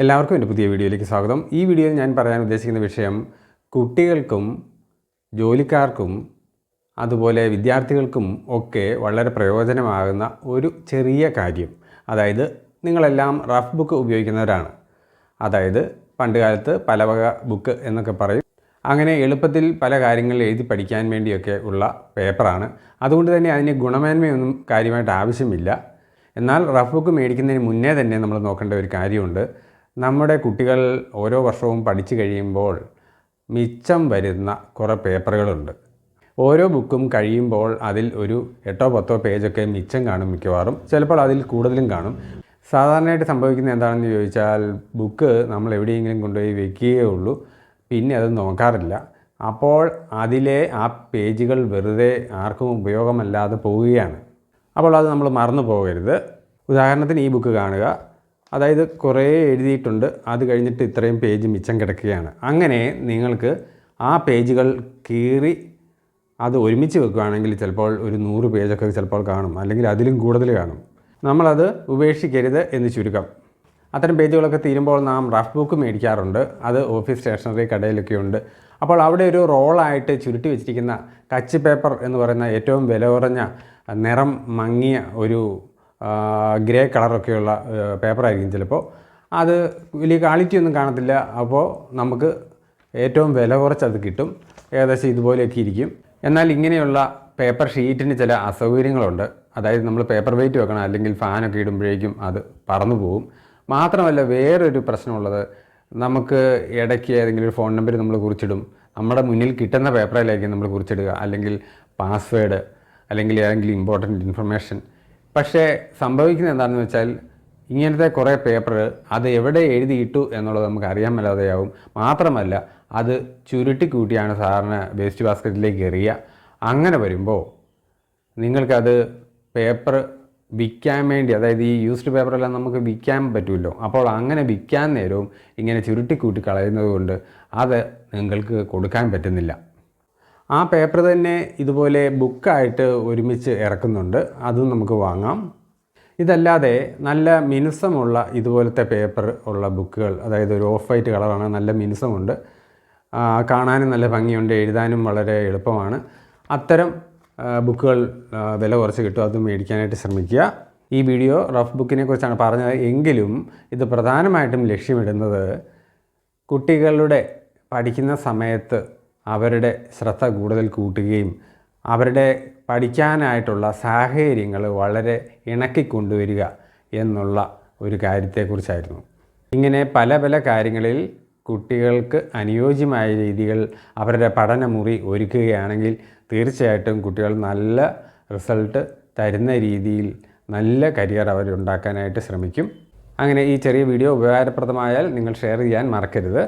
എല്ലാവർക്കും എൻ്റെ പുതിയ വീഡിയോയിലേക്ക് സ്വാഗതം. ഈ വീഡിയോയിൽ ഞാൻ പറയാൻ ഉദ്ദേശിക്കുന്ന വിഷയം കുട്ടികൾക്കും ജോലിക്കാർക്കും അതുപോലെ വിദ്യാർത്ഥികൾക്കും ഒക്കെ വളരെ പ്രയോജനമാകുന്ന ഒരു ചെറിയ കാര്യം. അതായത് നിങ്ങളെല്ലാം റഫ് ബുക്ക് ഉപയോഗിക്കുന്നവരാണ്. അതായത് പണ്ടുകാലത്ത് പലവക ബുക്ക് എന്നൊക്കെ പറയും. അങ്ങനെ എളുപ്പത്തിൽ പല കാര്യങ്ങൾ എഴുതി പഠിക്കാൻ വേണ്ടിയൊക്കെ ഉള്ള പേപ്പറാണ്. അതുകൊണ്ട് തന്നെ അതിന് ഗുണമേന്മയൊന്നും കാര്യമായിട്ട് ആവശ്യമില്ല. എന്നാൽ റഫ് ബുക്ക് മേടിക്കുന്നതിന് മുന്നേ തന്നെ നമ്മൾ നോക്കേണ്ട ഒരു കാര്യമുണ്ട്. നമ്മുടെ കുട്ടികൾ ഓരോ വർഷവും പഠിച്ചു കഴിയുമ്പോൾ മിച്ചം വരുന്ന കുറേ പേപ്പറുകളുണ്ട്. ഓരോ ബുക്കും കഴിയുമ്പോൾ അതിൽ ഒരു 8-10 പേജൊക്കെ മിച്ചം കാണും. മിക്കവാറും ചിലപ്പോൾ അതിൽ കൂടുതലും കാണും. സാധാരണയായിട്ട് സംഭവിക്കുന്നത് എന്താണെന്ന് ചോദിച്ചാൽ ബുക്ക് നമ്മൾ എവിടെയെങ്കിലും കൊണ്ടുപോയി വെക്കുകയേ ഉള്ളൂ, പിന്നെ അത് നോക്കാറില്ല. അപ്പോൾ അതിലെ ആ പേജുകൾ വെറുതെ ആർക്കും ഉപയോഗമല്ലാതെ പോവുകയാണ്. അപ്പോൾ അത് നമ്മൾ മറന്നു പോകരുത്. ഉദാഹരണത്തിന് ഈ ബുക്ക് കാണുക. അതായത് കുറേ എഴുതിയിട്ടുണ്ട്, അത് കഴിഞ്ഞിട്ട് ഇത്രയും പേജ് മിച്ചം കിടക്കുകയാണ്. അങ്ങനെ നിങ്ങൾക്ക് ആ പേജുകൾ കീറി അത് ഒരുമിച്ച് വെക്കുകയാണെങ്കിൽ ചിലപ്പോൾ ഒരു 100 പേജൊക്കെ ചിലപ്പോൾ കാണും, അല്ലെങ്കിൽ അതിലും കൂടുതൽ കാണും. നമ്മളത് ഉപേക്ഷിക്കരുത് എന്ന് ചുരുക്കം. അത്തരം പേജുകളൊക്കെ തീരുമ്പോൾ നാം റഫ് ബുക്ക് മേടിക്കാറുണ്ട്. അത് ഓഫീസ് സ്റ്റേഷനറി കടയിലൊക്കെ ഉണ്ട്. അപ്പോൾ അവിടെ ഒരു റോളായിട്ട് ചുരുട്ടി വെച്ചിരിക്കുന്ന ടച്ച് പേപ്പർ എന്ന് പറയുന്ന ഏറ്റവും വില കുറഞ്ഞ നിറം മങ്ങിയ ഒരു ഗ്രേ കളറൊക്കെയുള്ള പേപ്പറായിരിക്കും. ചിലപ്പോൾ അത് വലിയ ക്വാളിറ്റി ഒന്നും കാണത്തില്ല. അപ്പോൾ നമുക്ക് ഏറ്റവും വില കുറച്ചത് കിട്ടും. ഏകദേശം ഇതുപോലെയൊക്കെ ഇരിക്കും. എന്നാൽ ഇങ്ങനെയുള്ള പേപ്പർ ഷീറ്റിന് ചില അസൗകര്യങ്ങളുണ്ട്. അതായത് നമ്മൾ പേപ്പർ വെയിറ്റ് വെക്കണം, അല്ലെങ്കിൽ ഫാനൊക്കെ ഇടുമ്പോഴേക്കും അത് പറന്നു പോകും. മാത്രമല്ല വേറൊരു പ്രശ്നമുള്ളത്, നമുക്ക് ഇടയ്ക്ക് ഏതെങ്കിലും ഒരു ഫോൺ നമ്പർ നമ്മൾ കുറിച്ചിടും. നമ്മുടെ മുന്നിൽ കിട്ടുന്ന പേപ്പറിലായിരിക്കും നമ്മൾ കുറിച്ചിടുക, അല്ലെങ്കിൽ പാസ്വേഡ്, അല്ലെങ്കിൽ ഏതെങ്കിലും ഇമ്പോർട്ടൻറ്റ് ഇൻഫർമേഷൻ. പക്ഷേ സംഭവിക്കുന്നത് എന്താണെന്ന് വെച്ചാൽ ഇങ്ങനത്തെ കുറേ പേപ്പർ അത് എവിടെ എഴുതിയിട്ടു എന്നുള്ളത് നമുക്ക് അറിയാൻ മേലാതെയാവും. മാത്രമല്ല അത് ചുരുട്ടിക്കൂട്ടിയാണ് സാധാരണ വേസ്റ്റ് ബാസ്ക്കറ്റിലേക്ക് എറിയുക. അങ്ങനെ വരുമ്പോൾ നിങ്ങൾക്കത് പേപ്പർ വിൽക്കാൻ വേണ്ടി, അതായത് ഈ യൂസ്ഡ് പേപ്പറെല്ലാം നമുക്ക് വിൽക്കാൻ പറ്റുമല്ലോ. അപ്പോൾ അങ്ങനെ വിൽക്കാൻ നേരവും ഇങ്ങനെ ചുരുട്ടിക്കൂട്ടി കളയുന്നത് കൊണ്ട് അത് നിങ്ങൾക്ക് കൊടുക്കാൻ പറ്റുന്നില്ല. ആ പേപ്പർ തന്നെ ഇതുപോലെ ബുക്കായിട്ട് ഒരുമിച്ച് ഇറക്കുന്നുണ്ട്, അതും നമുക്ക് വാങ്ങാം. ഇതല്ലാതെ നല്ല മിനുസമുള്ള ഇതുപോലത്തെ പേപ്പർ ഉള്ള ബുക്കുകൾ, അതായത് ഒരു ഓഫ് വൈറ്റ് കളറാണ്, നല്ല മിനുസമുണ്ട്, കാണാനും നല്ല ഭംഗിയുണ്ട്, എഴുതാനും വളരെ എളുപ്പമാണ്. അത്തരം ബുക്കുകൾ വില കുറച്ച് കിട്ടും, അത് മേടിക്കാനായിട്ട് ശ്രമിക്കുക. ഈ വീഡിയോ റഫ് ബുക്കിനെ കുറിച്ചാണ് പറഞ്ഞത്. എങ്കിലും ഇത് പ്രധാനമായിട്ടും ലക്ഷ്യമിടുന്നത് കുട്ടികളുടെ പഠിക്കുന്ന സമയത്ത് അവരുടെ ശ്രദ്ധ കൂടുതൽ കൂട്ടുകയും അവരുടെ പഠിക്കാനായിട്ടുള്ള സാഹചര്യങ്ങൾ വളരെ ഇണക്കിക്കൊണ്ടുവരിക എന്നുള്ള ഒരു കാര്യത്തെക്കുറിച്ചായിരുന്നു. ഇങ്ങനെ പല പല കാര്യങ്ങളിൽ കുട്ടികൾക്ക് അനുയോജ്യമായ രീതികൾ അവരുടെ പഠനമുറി ഒരുക്കുകയാണെങ്കിൽ തീർച്ചയായിട്ടും കുട്ടികൾ നല്ല റിസൾട്ട് തരുന്ന രീതിയിൽ നല്ല കരിയർ അവരുണ്ടാക്കാനായിട്ട് ശ്രമിക്കും. അങ്ങനെ ഈ ചെറിയ വീഡിയോ ഉപകാരപ്രദമായാൽ നിങ്ങൾ ഷെയർ ചെയ്യാൻ മറക്കരുത്.